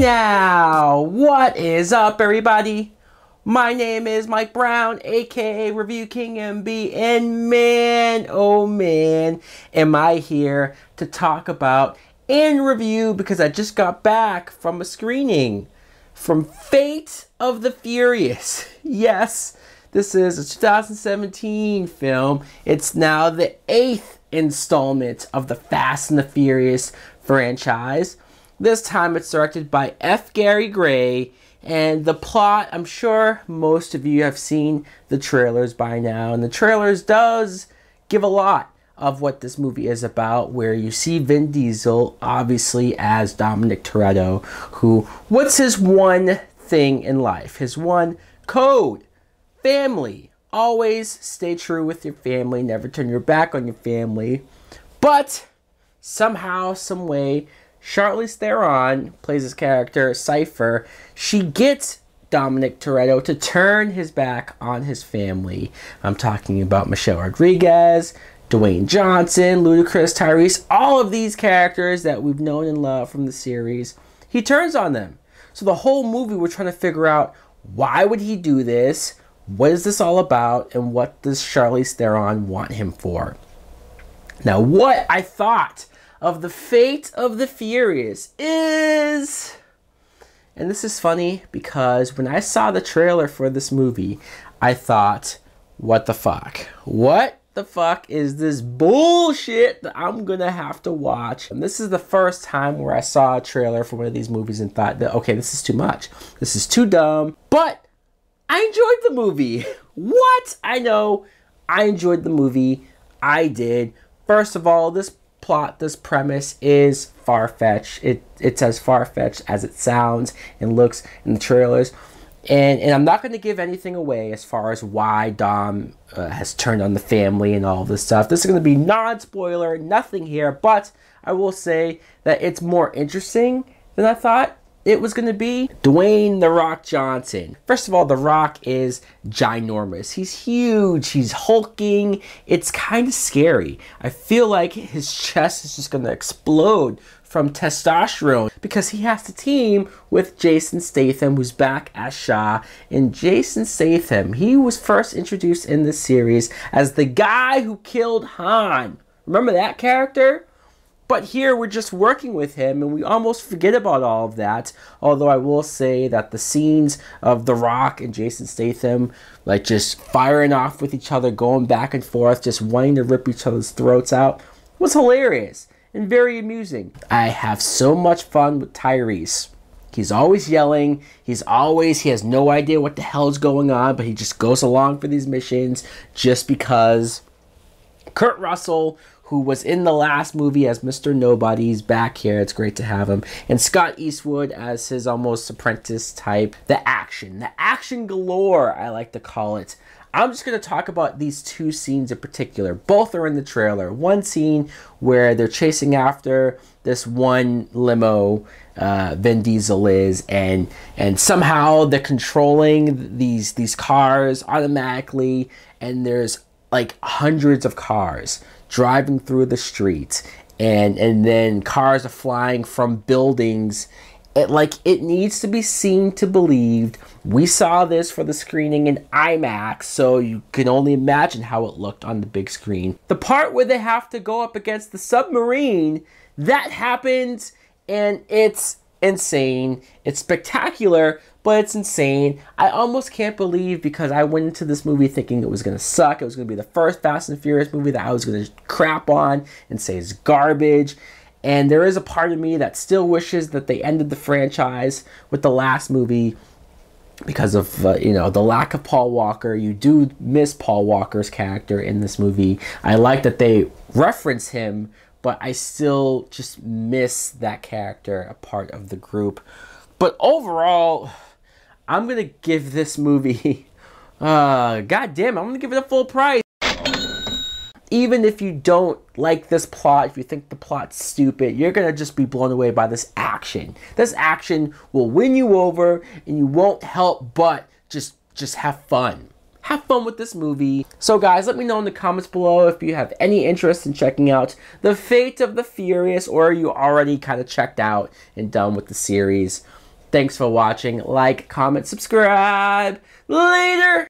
Now, what is up, everybody? My name is Mike Brown, aka ReviewKingMB, and man, oh man, am I here to talk about and review, because I just got back from a screening from Fate of the Furious. Yes, this is a 2017 film. It's now the 8th installment of the Fast and the Furious franchise. This time it's directed by F. Gary Gray, and the plot, I'm sure most of you have seen the trailers by now, and the trailers does give a lot of what this movie is about, where you see Vin Diesel, obviously as Dominic Toretto, who, what's his one thing in life? His one code? Family. Always stay true with your family, never turn your back on your family. But somehow, some way, Charlize Theron plays his character, Cypher. She gets Dominic Toretto to turn his back on his family. I'm talking about Michelle Rodriguez, Dwayne Johnson, Ludacris, Tyrese, all of these characters that we've known and loved from the series. He turns on them. So the whole movie, we're trying to figure out, why would he do this? What is this all about? And what does Charlize Theron want him for? Now, what I thought of the Fate of the Furious is, and this is funny because when I saw the trailer for this movie, I thought, what the fuck? What the fuck is this bullshit that I'm gonna have to watch? And this is the first time where I saw a trailer for one of these movies and thought that, okay, this is too much. This is too dumb. But I enjoyed the movie. What? I know. I enjoyed the movie. I did. First of all, this plot, this premise is far-fetched. It's as far-fetched as it sounds and looks in the trailers. And I'm not going to give anything away as far as why Dom has turned on the family and all this stuff. This is going to be non-spoiler, nothing here. But I will say that it's more interesting than I thought it was going to be. Dwayne "The Rock" Johnson. First of all, The Rock is ginormous. He's huge. He's hulking. It's kind of scary. I feel like his chest is just going to explode from testosterone because he has to team with Jason Statham, who's back as Shaw. And Jason Statham, he was first introduced in this series as the guy who killed Han. Remember that character? But here we're just working with him and we almost forget about all of that. Although I will say that the scenes of The Rock and Jason Statham, like just firing off with each other, going back and forth, just wanting to rip each other's throats out, was hilarious and very amusing. I have so much fun with Tyrese. He's always yelling. He has no idea what the hell is going on, but he just goes along for these missions just because. Kurt Russell, who was in the last movie as Mr. Nobody, is back here. It's great to have him. And Scott Eastwood as his almost apprentice type. The action galore, I like to call it. I'm just going to talk about these two scenes in particular. Both are in the trailer. One scene where they're chasing after this one limo, Vin Diesel is, and somehow they're controlling these cars automatically, and there's like hundreds of cars driving through the streets, and then cars are flying from buildings. It needs to be seen to believed. We saw this for the screening in IMAX, so you can only imagine how it looked on the big screen. The part where they have to go up against the submarine, that happens, and it's insane. It's spectacular, but it's insane. I almost can't believe, because I went into this movie thinking it was going to suck. It was going to be the first Fast and Furious movie that I was going to crap on and say is garbage. And there is a part of me that still wishes that they ended the franchise with the last movie because of, the lack of Paul Walker. You do miss Paul Walker's character in this movie. I like that they reference him, but I still just miss that character, a part of the group. But overall, I'm going to give this movie, God damn it, I'm going to give it a full price. Even if you don't like this plot, if you think the plot's stupid, you're going to just be blown away by this action. This action will win you over, and you won't help but just have fun. Have fun with this movie. So guys, let me know in the comments below if you have any interest in checking out The Fate of the Furious, or are you already kind of checked out and done with the series. Thanks for watching. Like, comment, subscribe. Later!